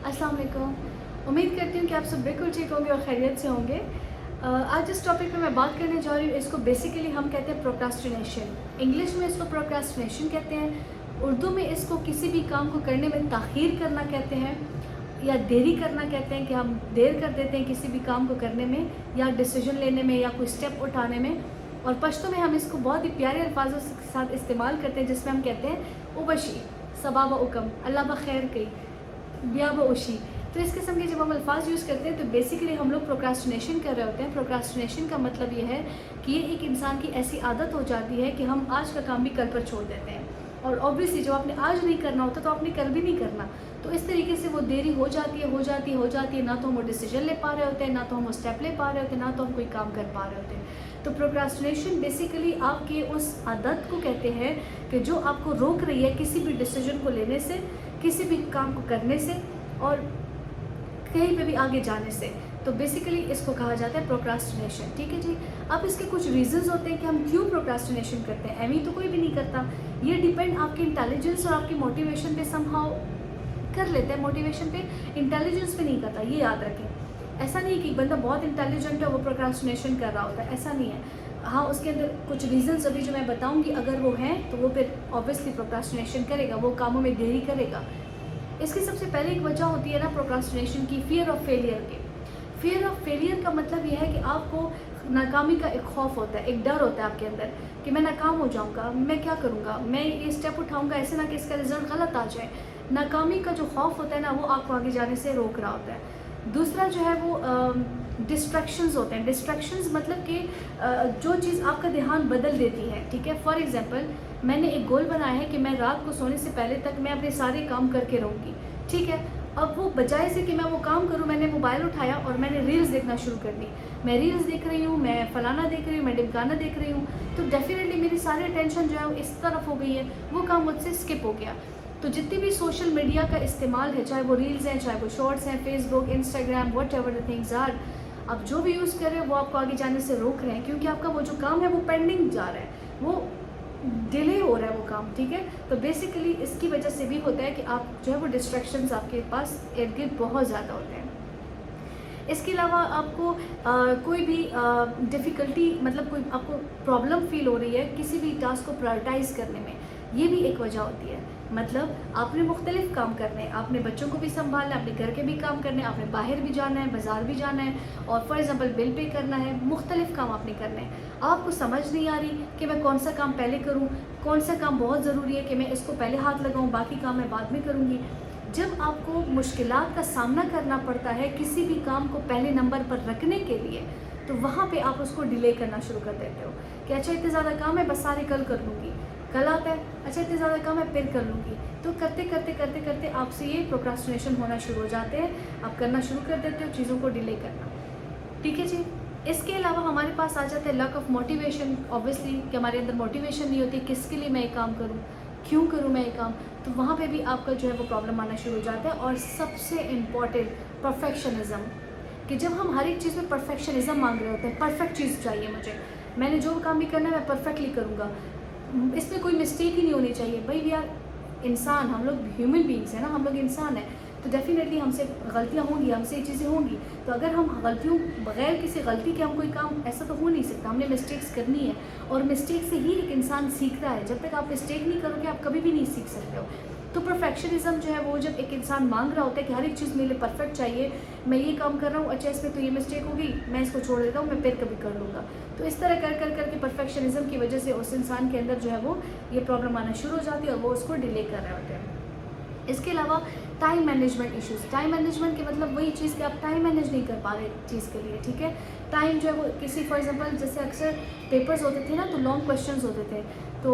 अस्सलाम वालेकुम। उम्मीद करती हूँ कि आप सब बिल्कुल ठीक होंगे और खैरियत से होंगे। आज जिस टॉपिक पे मैं बात करने जा रही हूँ इसको बेसिकली हम कहते हैं प्रोक्रास्टिनेशन। इंग्लिश में इसको प्रोक्रास्टिनेशन कहते हैं, उर्दू में इसको किसी भी काम को करने में ताख़ीर करना कहते हैं या देरी करना कहते हैं कि हम देर कर देते हैं किसी भी काम को करने में या डिसीजन लेने में या कोई स्टेप उठाने में। और पश्तो में हम इसको बहुत ही प्यारे अल्फाजों के साथ इस्तेमाल करते हैं जिसमें हम कहते हैं उबशी सबा व उकम अल्लाह ब खैर कई बिया व उशी। तो इस किस्म के जब हम अल्फाज यूज़ करते हैं तो बेसिकली हम लोग प्रोक्रास्टिनेशन कर रहे होते हैं। प्रोक्रास्टिनेशन का मतलब ये है कि ये एक इंसान की ऐसी आदत हो जाती है कि हम आज का काम भी कल पर छोड़ देते हैं, और ऑब्वियसली जब आपने आज नहीं करना होता तो आपने कल भी नहीं करना। तो इस तरीके से वो देरी हो जाती है, ना तो हम वो डिसीजन ले पा रहे होते हैं, ना तो हम वो स्टेप ले पा रहे होते हैं, ना तो हम कोई काम कर पा रहे होते हैं। तो प्रोक्रास्टिनेशन बेसिकली आपके उस आदत को कहते हैं कि जो आपको रोक रही है किसी भी डिसीजन को लेने से, किसी भी काम को करने से और कहीं पे भी आगे जाने से। तो बेसिकली इसको कहा जाता है प्रोक्रास्टिनेशन। ठीक है जी। अब इसके कुछ रीजंस होते हैं कि हम क्यों प्रोक्रास्टिनेशन करते हैं। एम तो कोई भी नहीं करता, ये डिपेंड आपके इंटेलिजेंस और आपकी मोटिवेशन पे समहाउ कर लेते हैं। मोटिवेशन पे, इंटेलिजेंस पे नहीं करता, ये याद रखें। ऐसा नहीं है कि बंदा बहुत इंटेलिजेंट है वो प्रोक्रास्टिनेशन कर रहा होता है, ऐसा नहीं है। हाँ, उसके अंदर कुछ रीजंस अभी जो मैं बताऊंगी अगर वो हैं तो वो फिर ऑब्वियसली प्रोक्रास्टिनेशन करेगा, वो कामों में देरी करेगा। इसकी सबसे पहले एक वजह होती है ना प्रोक्रास्टिनेशन की, फियर ऑफ फेलियर के। फियर ऑफ फेलियर का मतलब यह है कि आपको नाकामी का एक खौफ होता है, एक डर होता है आपके अंदर कि मैं नाकाम हो जाऊंगा, मैं क्या करूंगा, मैं ये स्टेप उठाऊंगा ऐसे ना कि इसका रिजल्ट गलत आ जाए। नाकामी का जो खौफ होता है ना वो आपको आगे जाने से रोक रहा होता है। दूसरा जो है वो डिस्ट्रैक्शंस होते हैं। डिस्ट्रैक्शंस मतलब कि जो चीज़ आपका ध्यान बदल देती है। ठीक है, फॉर एग्जांपल मैंने एक गोल बनाया है कि मैं रात को सोने से पहले तक मैं अपने सारे काम करके रहूँगी। ठीक है, अब वो बजाय से कि मैं वो काम करूँ, मैंने मोबाइल उठाया और मैंने रील्स देखना शुरू कर दी। मैं रील्स देख रही हूँ, मैं फलाना देख रही हूँ, मैं ढिमकाना देख रही हूँ, तो डेफिनेटली मेरी सारी अटेंशन जो है वो इस तरफ हो गई है, वो काम मुझसे स्किप हो गया। तो जितनी भी सोशल मीडिया का इस्तेमाल है, चाहे वो रील्स हैं, चाहे वो शॉर्ट्स हैं, Facebook, Instagram, whatever the things are, आप जो भी यूज़ कर रहे हैं वो आपको आगे जाने से रोक रहे हैं, क्योंकि आपका वो जो काम है वो पेंडिंग जा रहा है, वो डिले हो रहा है वो काम। ठीक है, तो बेसिकली इसकी वजह से भी होता है कि आप जो है वो डिस्ट्रैक्शंस आपके पास इर्द गिर्द बहुत ज़्यादा होते हैं। इसके अलावा आपको कोई भी डिफ़िकल्टी मतलब कोई आपको प्रॉब्लम फील हो रही है किसी भी टास्क को प्रायोरिटाइज़ करने में, ये भी एक वजह होती है। मतलब आपने मुख्तलिफ काम करने हैं, आपने बच्चों को भी संभालना है, अपने घर के भी काम करने हैं, आपने बाहर भी जाना है, बाज़ार भी जाना है, और फॉर एग्जांपल बिल पे करना है, मुख्तलिफ काम आपने करने हैं। आपको समझ नहीं आ रही कि मैं कौन सा काम पहले करूं, कौन सा काम बहुत ज़रूरी है कि मैं इसको पहले हाथ लगाऊं, बाकी काम मैं बाद में करूंगी। जब आपको मुश्किलात का सामना करना पड़ता है किसी भी काम को पहले नंबर पर रखने के लिए, तो वहाँ पे आप उसको डिले करना शुरू कर देते हो कि अच्छा इतने ज़्यादा काम है, बस सारे कल कर लूँगी। कल आता है, अच्छा इतने ज़्यादा काम है, फिर कर लूँगी। तो करते करते करते करते आपसे ये प्रोक्रास्टिनेशन होना शुरू हो जाते हैं, आप करना शुरू कर देते हो चीज़ों को डिले करना। ठीक है जी। इसके अलावा हमारे पास आ जाता है लैक ऑफ मोटिवेशन। ऑब्वियसली कि हमारे अंदर मोटिवेशन नहीं होती किसके लिए मैं ये काम करूँ, क्यों करूँ मैं ये काम, तो वहाँ पे भी आपका जो है वो प्रॉब्लम आना शुरू हो जाता है। और सबसे इम्पॉर्टेंट परफेक्शनिज़म, कि जब हम हर एक चीज़ में परफेक्शनिज़म मांग रहे होते हैं, परफेक्ट चीज़ चाहिए मुझे, मैंने जो काम भी करना है मैं परफेक्टली करूँगा, इसमें कोई मिस्टेक ही नहीं होनी चाहिए। भाई वी आर इंसान, हम लोग ह्यूमन बीइंग्स हैं ना, हम लोग इंसान हैं, तो डेफिनेटली हमसे गलतियाँ होंगी, हमसे ये चीज़ें होंगी। तो अगर हम गलतियों बगैर किसी गलती के हम कोई काम, ऐसा तो हो नहीं सकता, हमने मिस्टेक्स करनी है, और मिस्टेक से ही एक इंसान सीखता है। जब तक आप मिस्टेक नहीं करोगे आप कभी भी नहीं सीख सकते हो। तो परफेक्शनिज़म जो है वो जब एक इंसान मांग रहा होता है कि हर एक चीज़ मेरे लिए परफेक्ट चाहिए, मैं ये काम कर रहा हूँ, अच्छा इसमें तो ये मिस्टेक होगी, मैं इसको छोड़ देता हूँ, मैं फिर कभी कर लूँगा। तो इस तरह कर कर करके परफेक्शनिज़म की वजह से उस इंसान के अंदर जो है वो ये प्रॉब्लम आना शुरू हो जाती है और वो उसको डिले कर रहे होते हैं। इसके अलावा time management issues. Time management के मतलब वही चीज़ कि आप टाइम मैनेज नहीं कर पा रहे चीज़ के लिए। ठीक है, टाइम जो है वो किसी फॉर एग्जांपल जैसे अक्सर पेपर्स होते थे ना, तो लॉन्ग क्वेश्चंस होते थे, तो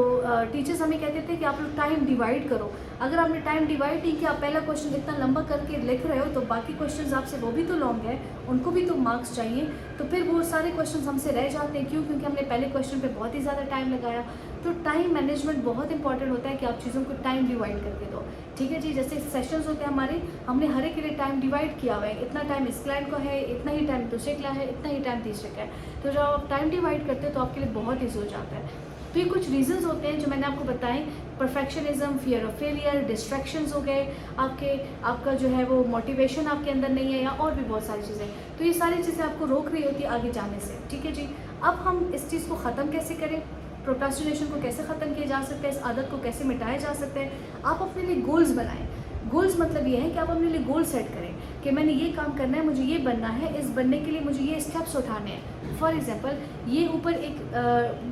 टीचर्स हमें कहते थे कि आप लोग टाइम डिवाइड करो। अगर आपने टाइम डिवाइड नहीं किया, आप पहला क्वेश्चन इतना लंबा करके लिख रहे हो, तो बाकी क्वेश्चंस आपसे वो भी तो लॉन्ग है, उनको भी तो मार्क्स चाहिए, तो फिर वो सारे क्वेश्चंस हमसे रह जाते हैं। क्यों? क्योंकि हमने पहले क्वेश्चन पे बहुत ही ज़्यादा टाइम लगाया। तो टाइम मैनेजमेंट बहुत इंपॉर्टेंट होता है कि आप चीज़ों को टाइम डिवाइड करके दो। ठीक है जी, जैसे सेशंस होते हैं हमारे, हमने हर एक के लिए टाइम डिवाइड किया हुआ है, इतना टाइम इस क्लाइंट को है, इतना ही टाइम दूसरे का है, इतना ही टाइम तीसरे का है। तो जब आप टाइम डिवाइड करते हो तो आपके लिए बहुत ईजी हो जाता है। तो ये कुछ रीजंस होते हैं जो मैंने आपको बताए। Perfectionism, fear of failure, distractions हो गए, आपका जो है वो मोटिवेशन आपके अंदर नहीं है, या और भी बहुत सारी चीज़ें। तो ये सारी चीज़ें आपको रोक रही होती है आगे जाने से। ठीक है जी। अब हम इस चीज़ को ख़त्म कैसे करें, प्रोक्रास्टिनेशन को कैसे ख़त्म किया जा सकता है, इस आदत को कैसे मिटाया जा सकता है। आप अपने लिए गोल्स बनाएं। गोल्स मतलब ये है कि आप अपने लिए गोल सेट करें कि मैंने ये काम करना है, मुझे ये बनना है, इस बनने के लिए मुझे ये स्टेप्स उठाने हैं। फॉर एग्जांपल, ये ऊपर एक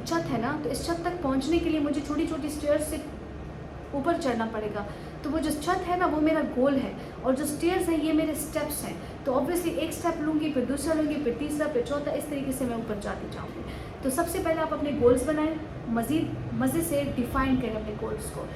छत है ना, तो इस छत तक पहुंचने के लिए मुझे छोटी छोटी स्टेयर्स से ऊपर चढ़ना पड़ेगा। तो वो जो छत है ना, वो मेरा गोल है, और जो स्टेयर्स हैं ये मेरे स्टेप्स हैं। तो ऑब्वियसली एक स्टेप लूँगी, फिर दूसरा लूँगी, फिर तीसरा, फिर चौथा, इस तरीके से मैं ऊपर जाती जाऊँगी। तो सबसे पहले आप अपने गोल्स बनाएं, मज़े से डिफ़ाइन करें अपने गोल्स को।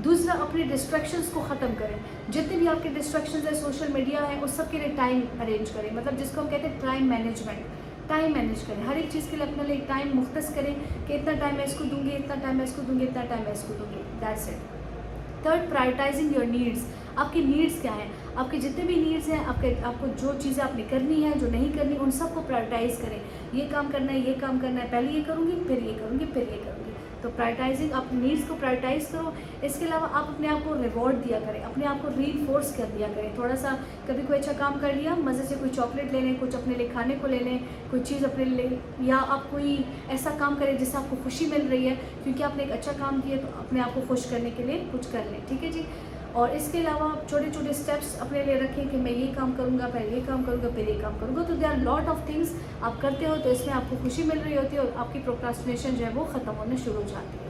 दूसरा, अपने डिस्ट्रैक्शंस को ख़त्म करें। जितने भी आपके डिस्ट्रैक्शंस हैं, सोशल मीडिया है, उस सब के लिए टाइम अरेंज करें, मतलब जिसको हम कहते हैं टाइम मैनेजमेंट। टाइम मैनेज करें, हर एक चीज़ के लिए अपने लिए टाइम मुख्तस करें कि इतना टाइम मैं इसको दूँगी, इतना टाइम मैं इसको दूँगी, इतना टाइम मैं इसको दूँगी। That's it. Third, prioritising your needs. आपकी नीड्स क्या हैं, आपके जितने भी नीड्स हैं, आपको जो चीज़ें आपने करनी है, जो नहीं करनी, उन सबको प्रायोरिटाइज़ करें। ये काम करना है, ये काम करना है, पहले ये करूँगी, फिर ये करूँगी, फिर ये करूँगी। तो प्रायोरिटाइजिंग, आप नीड्स को प्रायोरिटाइज़ करो। इसके अलावा आप अपने आप को रिवॉर्ड दिया करें, अपने आप को रीइंफोर्स कर दिया करें। थोड़ा सा कभी कोई अच्छा काम कर लिया, मज़े से कोई चॉकलेट ले लें, कुछ अपने लिए खाने को ले लें, कोई चीज़ अपने लिए, या आप कोई ऐसा काम करें जिससे आपको खुशी मिल रही है, क्योंकि आपने एक अच्छा काम किया, तो अपने आप को खुश करने के लिए कुछ कर लें। ठीक है जी। और इसके अलावा छोटे छोटे स्टेप्स अपने लिए रखें कि मैं ये काम करूँगा, फिर ये काम करूँगा, फिर ये काम करूँगा। तो there are lot of things आप करते हो, तो इसमें आपको खुशी मिल रही होती है, और आपकी प्रोक्रास्टिनेशन जो है वो ख़त्म होने शुरू हो जाती है।